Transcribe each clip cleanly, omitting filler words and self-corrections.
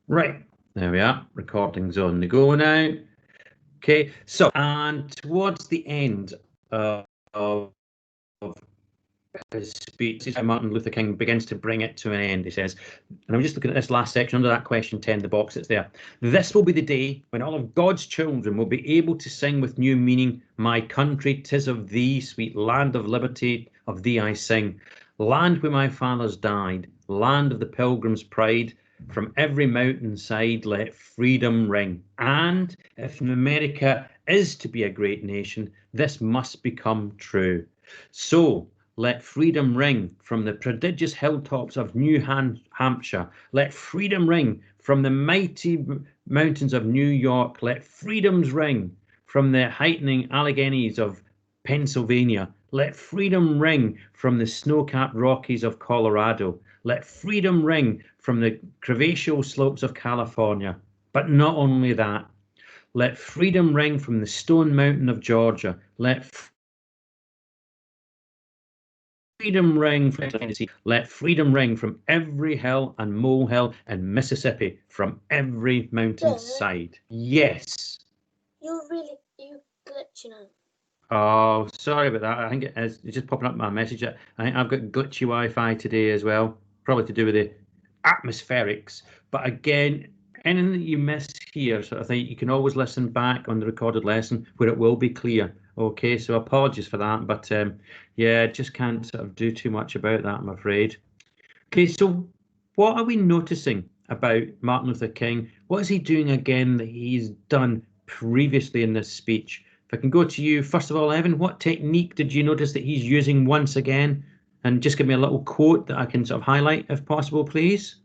Right, there we are. Recording's on the go now. Okay, so, and towards the end of his speech, Martin Luther King begins to bring it to an end. He says, and I'm just looking at this last section under that question 10, the box that's there. This will be the day when all of God's children will be able to sing with new meaning, my country, 'tis of thee, sweet land of liberty, of thee I sing. Land where my fathers died, land of the pilgrim's pride, from every mountainside let freedom ring. And if America is to be a great nation, this must become true. So let freedom ring from the prodigious hilltops of New Hampshire. Let freedom ring from the mighty mountains of New York. Let freedom's ring from the heightening Alleghenies of Pennsylvania. Let freedom ring from the snow-capped Rockies of Colorado. Let freedom ring from the crevaceous slopes of California. But not only that. Let freedom ring from the Stone Mountain of Georgia. Let freedom ring from Tennessee. Let freedom ring from every hill and molehill in Mississippi, from every mountainside. Yes. You glitching out. Oh, sorry about that. I think it's just popping up my message. I think I've got glitchy Wi-Fi today as well, probably to do with the atmospherics. But again, anything that you miss here, sort of thing, you can always listen back on the recorded lesson where it will be clear. Okay, so apologies for that, but yeah, just can't sort of do too much about that, I'm afraid. Okay, so what are we noticing about Martin Luther King? What is he doing again that he's done previously in this speech? If I can go to you, first of all, Evan, what technique did you notice that he's using once again? And just give me a little quote that I can sort of highlight, if possible, please.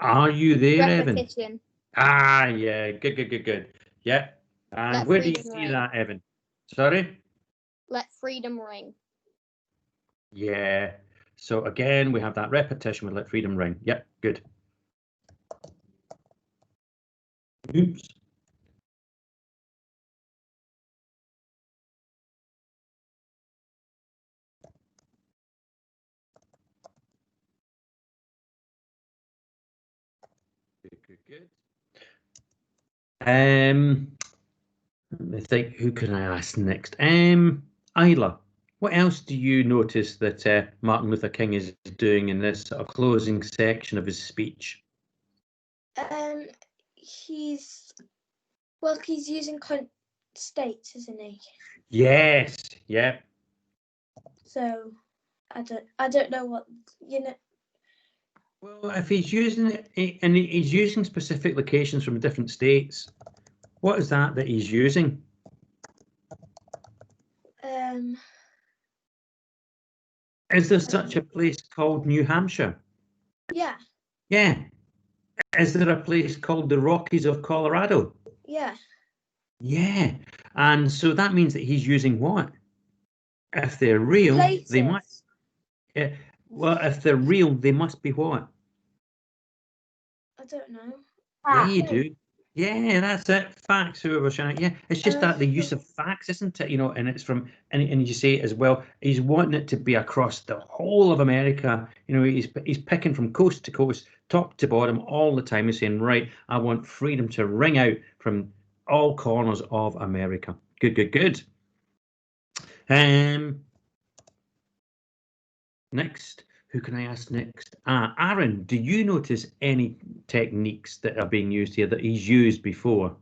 Are you there, Repetition. Evan? Ah, yeah, good. Yeah, and Let where do you freedom see ring. that, Evan? Sorry? Let freedom ring. Yeah. So again, we have that repetition with let freedom ring. Yep, good. Oops. Good. Let me think, who can I ask next? Isla, what else do you notice that Martin Luther King is doing in this sort of closing section of his speech? He's using states, isn't he? Yes, yeah. So I don't know what Well, if he's using it, and he's using specific locations from different states, what is that he's using? Is there such a place called New Hampshire? Yeah. Yeah. Is there a place called the Rockies of Colorado? Yeah. Yeah. And so that means that he's using what? If they're real, places. They must. Yeah. Well, if they're real, they must be what? I don't know. Yeah, you do. Yeah, that's it. Facts, whoever shouting. Yeah, it's just that the use of facts, isn't it? You know, and it's from, and you say as well, he's wanting it to be across the whole of America. You know, he's picking from coast to coast, top to bottom, all the time. He's saying, right, I want freedom to ring out from all corners of America. Good. Next. Who can I ask next? Aaron, do you notice any techniques that are being used here that he's used before?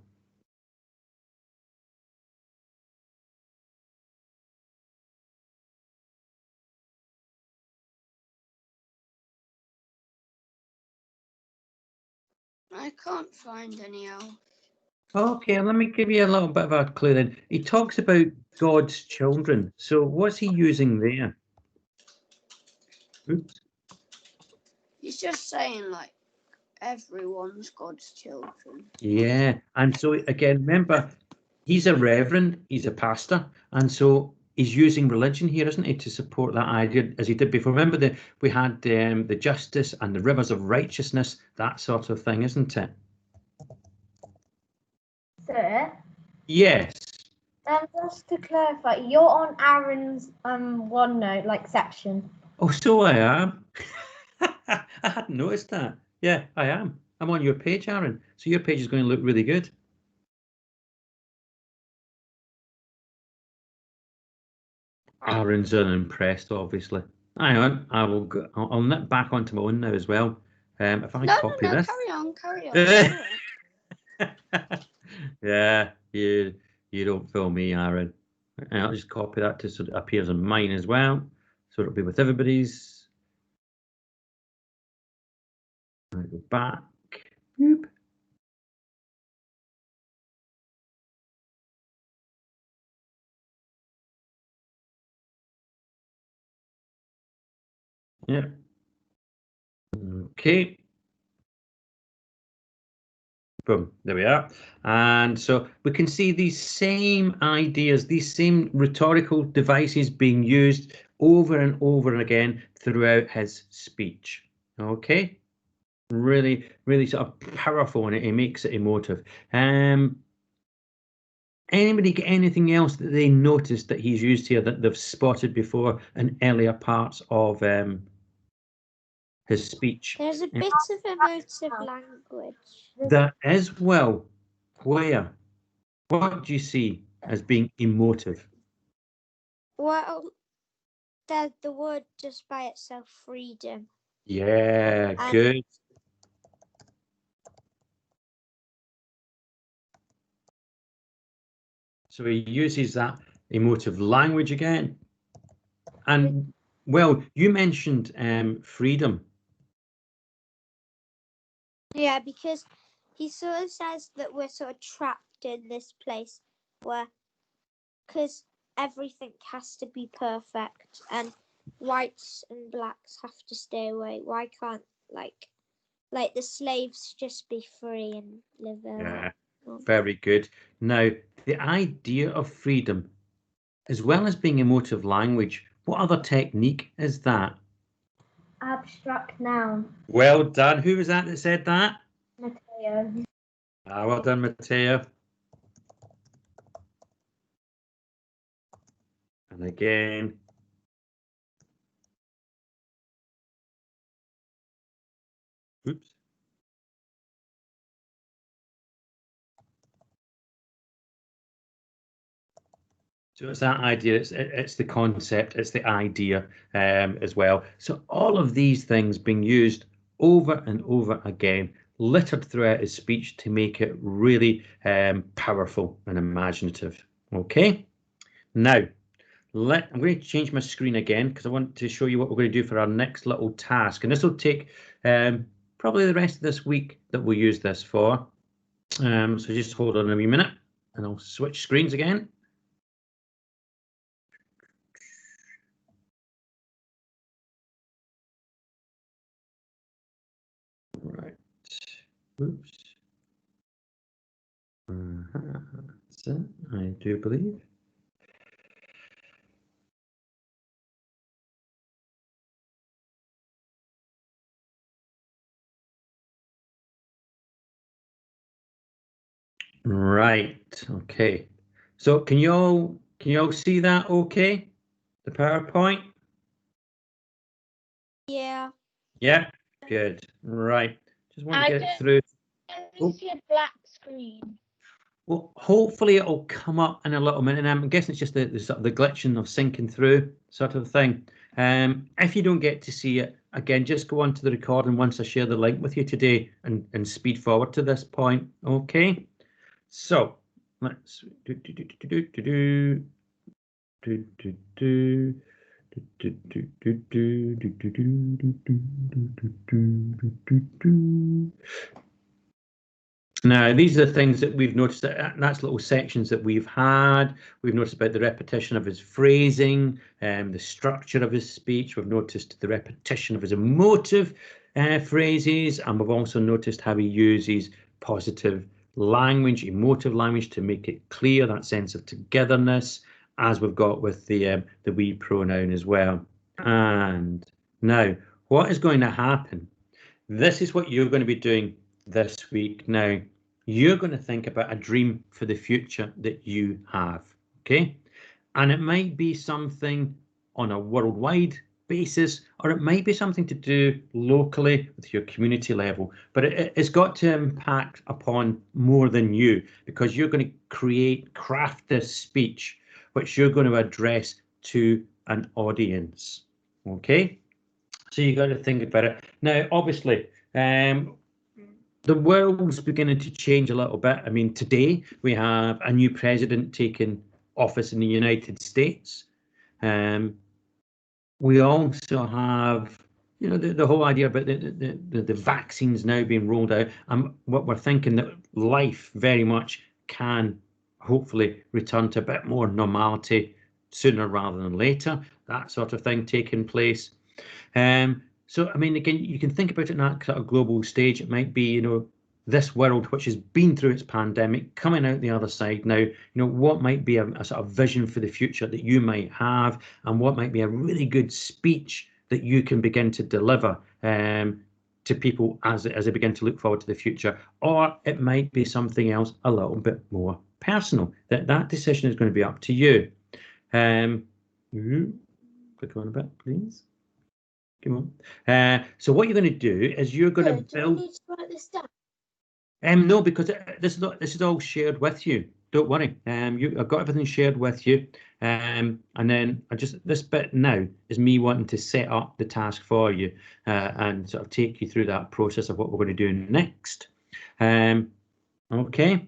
I can't find any else. Okay, let me give you a little bit of a clue then. He talks about God's children. So what's he using there? Oops. He's just saying, like, everyone's God's children. Yeah, and so again, remember, he's a reverend, he's a pastor, and so he's using religion here, isn't he, to support that idea as he did before. Remember we had the justice and the rivers of righteousness, that sort of thing, isn't it? Sir, Yes. Just to clarify, you're on Aaron's OneNote like section. Oh, so I am. I hadn't noticed that. Yeah, I am. I'm on your page, Aaron. So your page is going to look really good. Aaron's unimpressed, obviously. Hang on, I will go. I'll nip back onto my own now as well. If I No, copy no, this. carry on. Yeah, you don't fool me, Aaron. I'll just copy that to so it appears on mine as well. So it'll be with everybody's. I go back. Whoop. Yeah. Okay. Boom, there we are. And so we can see these same ideas, these same rhetorical devices being used over and over again throughout his speech. Okay, really, really sort of powerful, and it makes it emotive. Anybody get anything else that they noticed that he's used here that they've spotted before in earlier parts of his speech? There's a bit of emotive language. That as well. Where? What do you see as being emotive? Well, there's the word just by itself, freedom. Yeah, And- good. So he uses that emotive language again. And, well, you mentioned freedom. Yeah, because he sort of says that we're sort of trapped in this place where, because everything has to be perfect and whites and blacks have to stay away. Why can't like the slaves just be free and live their Yeah, life? very good. Now, the idea of freedom, as well as being emotive language, what other technique is that? Abstract noun. Well done. Who was that said that? Mateo. Well done, Mateo. And again. Oops. So it's that idea, it's the concept, it's the idea as well. So all of these things being used over and over again, littered throughout his speech to make it really powerful and imaginative. Okay, now I'm going to change my screen again because I want to show you what we're going to do for our next little task. And this will take probably the rest of this week that we'll use this for. So just hold on a wee minute and I'll switch screens again. Right. Oops. That's it, I do believe. Right. Okay. So can you all see that okay? The PowerPoint? Yeah. Yeah. Good. Right. Just want to I get it don't- through. I see a black screen. Well, hopefully it'll come up in a little minute. I'm guessing it's just the sort of the glitching of syncing through sort of thing. If you don't get to see it, again, just go on to the recording once I share the link with you today and speed forward to this point. Okay. So let's Now, these are the things that we've noticed, that's little sections that we've had. We've noticed about the repetition of his phrasing, the structure of his speech. We've noticed the repetition of his emotive phrases, and we've also noticed how he uses positive language, emotive language to make it clear, that sense of togetherness, as we've got with the we pronoun as well. And now, what is going to happen? This is what you're going to be doing this week. Now, you're going to think about a dream for the future that you have, okay? And it might be something on a worldwide basis, or it might be something to do locally with your community level, but it's got to impact upon more than you, because you're going to craft this speech which you're going to address to an audience, okay? So you got to think about it. Now, obviously, the world's beginning to change a little bit. I mean, today we have a new president taking office in the United States. We also have, you know, the whole idea about the vaccines now being rolled out. And what we're thinking that life very much can hopefully return to a bit more normality sooner rather than later. That sort of thing taking place. So, I mean, again, you can think about it in that sort of global stage. It might be, you know, this world which has been through its pandemic, coming out the other side now, you know, what might be a sort of vision for the future that you might have, and what might be a really good speech that you can begin to deliver to people as they begin to look forward to the future. Or it might be something else a little bit more personal. That decision is going to be up to you. Click on a bit, please. Come on. So what you're going to do is you're going to build. Do we need to write this down? No, because this is all shared with you. Don't worry. I've got everything shared with you. And then this bit now is me wanting to set up the task for you and sort of take you through that process of what we're going to do next. Okay.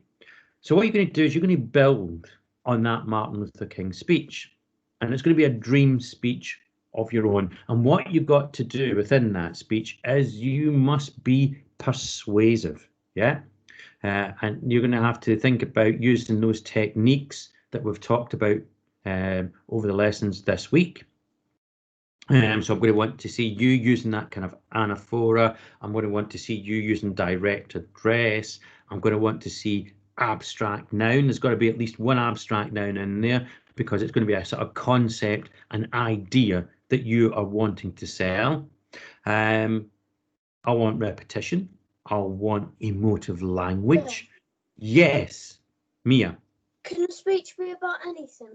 So what you're going to do is you're going to build on that Martin Luther King speech, and it's going to be a dream speech of your own. And what you've got to do within that speech is you must be persuasive. Yeah. And you're going to have to think about using those techniques that we've talked about over the lessons this week. So I'm going to want to see you using that kind of anaphora. I'm going to want to see you using direct address. I'm going to want to see abstract noun. There's got to be at least one abstract noun in there, because it's going to be a sort of concept, an idea that you are wanting to sell. I want repetition. I want emotive language. Yes, Mia. Can a speech be about anything?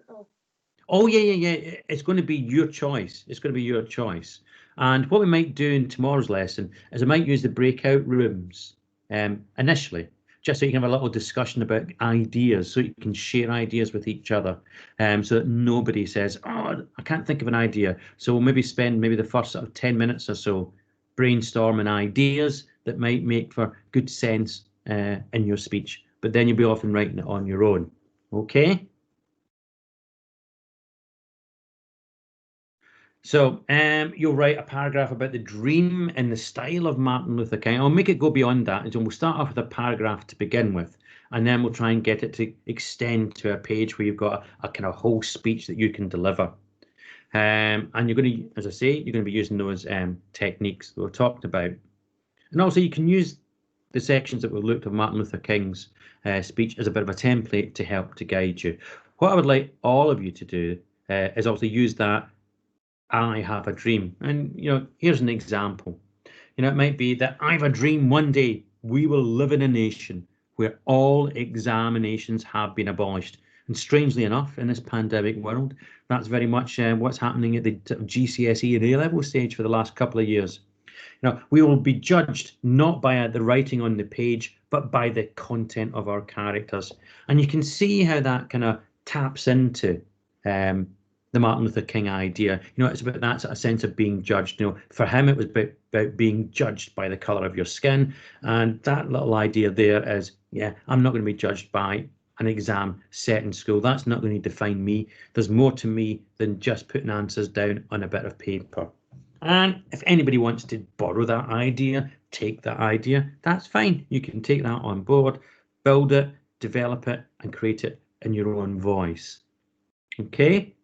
Oh, yeah. It's going to be your choice. It's going to be your choice. And what we might do in tomorrow's lesson is I might use the breakout rooms initially, just so you can have a little discussion about ideas, so you can share ideas with each other, so that nobody says, oh, I can't think of an idea. So we'll maybe spend the first sort of 10 minutes or so brainstorming ideas that might make for good sense in your speech, but then you'll be off and writing it on your own. Okay? So you'll write a paragraph about the dream in the style of Martin Luther King. I'll make it go beyond that, and so we'll start off with a paragraph to begin with, and then we'll try and get it to extend to a page where you've got a kind of whole speech that you can deliver. And you're going to, as I say, you're going to be using those techniques that we've talked about. And also you can use the sections that we've looked at Martin Luther King's speech as a bit of a template to help to guide you. What I would like all of you to do is also use that I have a dream. And, you know, here's an example. You know, it might be that I have a dream one day we will live in a nation where all examinations have been abolished. And strangely enough, in this pandemic world, that's very much what's happening at the GCSE and A-level stage for the last couple of years. You know, we will be judged not by the writing on the page, but by the content of our characters. And you can see how that kind of taps into the Martin Luther King idea. You know, it's about that sort of sense of being judged. You know, for him, it was about being judged by the colour of your skin. And that little idea there is, yeah, I'm not going to be judged by an exam set in school. That's not going to define me. There's more to me than just putting answers down on a bit of paper. And if anybody wants to borrow that idea, take that idea, that's fine. You can take that on board, build it, develop it, and create it in your own voice. Okay?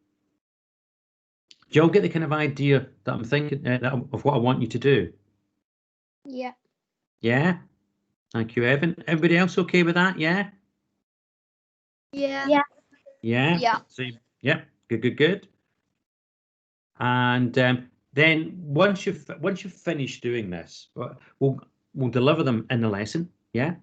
Do you all get the kind of idea that I'm thinking of what I want you to do? Yeah. Yeah? Thank you, Evan. Everybody else okay with that? Yeah? Yeah. Yeah. Yeah? Yeah. So, yeah, good. And then once you've finished doing this, we'll deliver them in the lesson, yeah?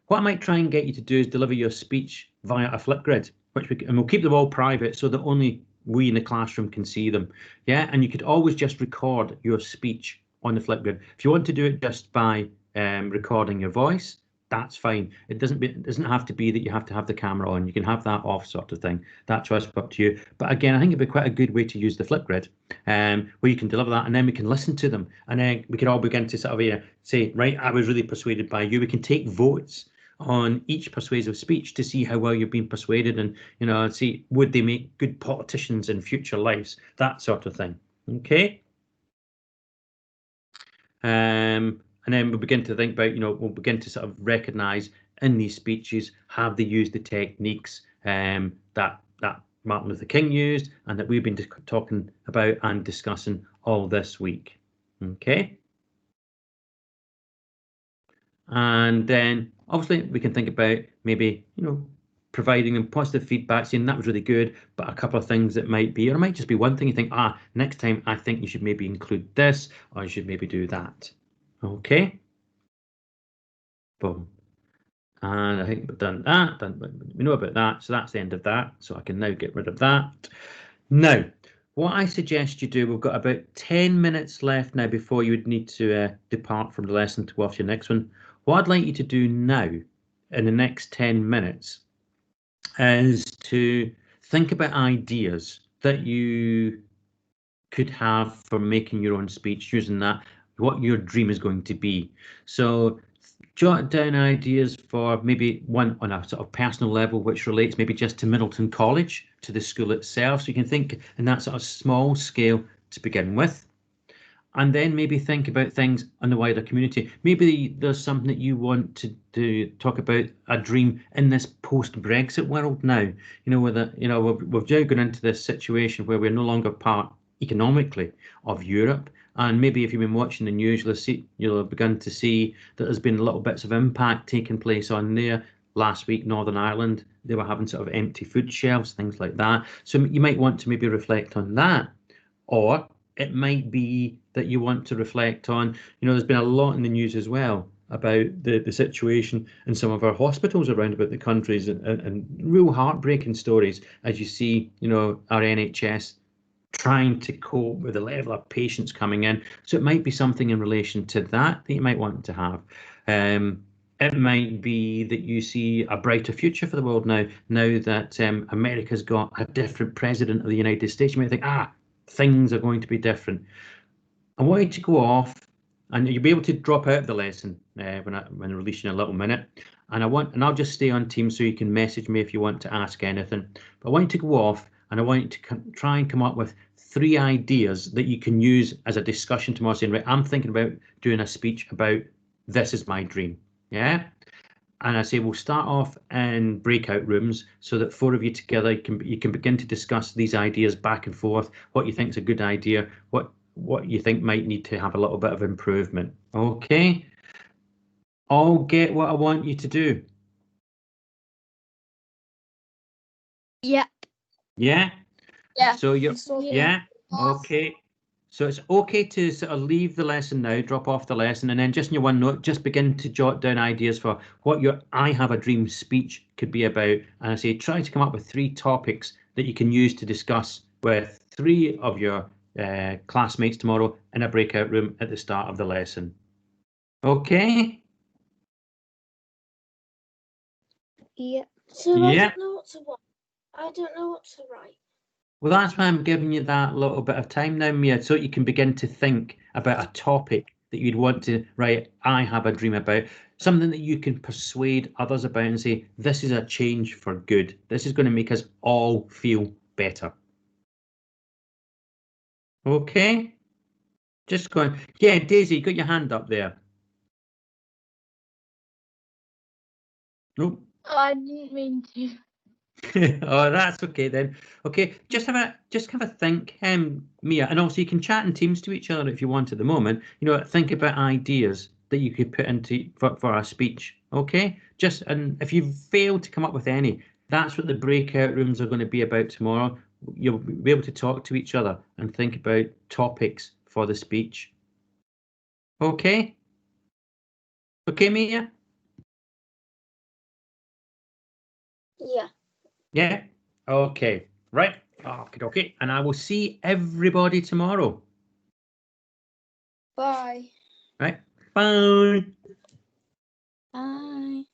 what I might try and get you to do is deliver your speech via a Flipgrid, and we'll keep them all private so that only we in the classroom can see them. Yeah, and you could always just record your speech on the Flipgrid. If you want to do it just by recording your voice, that's fine. It doesn't have to be that you have to have the camera on. You can have that off, sort of thing. That choice is up to you. But again, I think it'd be quite a good way to use the Flipgrid, where you can deliver that, and then we can listen to them, and then we can all begin to sort of say, right, I was really persuaded by you. We can take votes on each persuasive speech to see how well you've been persuaded, and see, would they make good politicians in future lives, that sort of thing. Okay. And then we'll begin to think about, we'll begin to sort of recognise in these speeches, have they used the techniques that Martin Luther King used, and that we've been talking about and discussing all this week. Okay. And then obviously we can think about maybe, providing them positive feedback, saying that was really good, but a couple of things that might be, or it might just be one thing you think, next time I think you should maybe include this, or you should maybe do that. Okay. Boom. And I think we've done that. We know about that, so that's the end of that. So I can now get rid of that. Now, what I suggest you do, we've got about 10 minutes left now before you would need to depart from the lesson to go off to your next one. What I'd like you to do now, in the next 10 minutes, is to think about ideas that you could have for making your own speech, using that, what your dream is going to be. So jot down ideas for maybe one on a sort of personal level, which relates maybe just to Middleton College, to the school itself. So you can think in that sort of small scale to begin with. And then maybe think about things on the wider community. Maybe there's something that you want to talk about, a dream in this post-Brexit world now. Whether we've now gone into this situation where we're no longer part economically of Europe. And maybe if you've been watching the news, you'll have begun to see that there's been little bits of impact taking place on there. Last week, Northern Ireland, they were having sort of empty food shelves, things like that. So you might want to maybe reflect on that. Or it might be that you want to reflect on, there's been a lot in the news as well about the situation in some of our hospitals around about the countries, and real heartbreaking stories as you see, our NHS trying to cope with the level of patients coming in. So it might be something in relation to that you might want to have. It might be that you see a brighter future for the world now that America's got a different president of the United States. You might think, things are going to be different. I want you to go off, and you'll be able to drop out of the lesson when I release you in a little minute. And I'll just stay on Teams so you can message me if you want to ask anything. But I want you to go off, and I want you to try and come up with 3 ideas that you can use as a discussion tomorrow, saying, right, I'm thinking about doing a speech about this is my dream. Yeah. And I say we'll start off in breakout rooms so that 4 of you together you can begin to discuss these ideas back and forth, what you think is a good idea, what you think might need to have a little bit of improvement. Okay. All get what I want you to do. Yeah. Yeah. Yeah. So you're Yeah. okay. So it's okay to sort of leave the lesson now, drop off the lesson, and then just in your OneNote, just begin to jot down ideas for what your I Have a Dream speech could be about. And I say try to come up with 3 topics that you can use to discuss with 3 of your classmates tomorrow in a breakout room at the start of the lesson. Okay? Yeah. So Yeah. I don't know what to write. Well, that's why I'm giving you that little bit of time now, Mia, so you can begin to think about a topic that you'd want to write, I have a dream about, something that you can persuade others about and say, this is a change for good. This is going to make us all feel better. Okay? Just going, yeah, Daisy, you got your hand up there. Nope. Oh, I didn't mean to. Oh, that's okay then. Okay, just have a think, Mia, and also you can chat in Teams to each other if you want at the moment. Think about ideas that you could put into for our speech. Okay, and if you fail to come up with any, that's what the breakout rooms are going to be about tomorrow. You'll be able to talk to each other and think about topics for the speech. Okay. Okay, Mia. Yeah. Yeah. Okay. Right. Okay. Okay. And I will see everybody tomorrow. Bye. Right. Bye. Bye.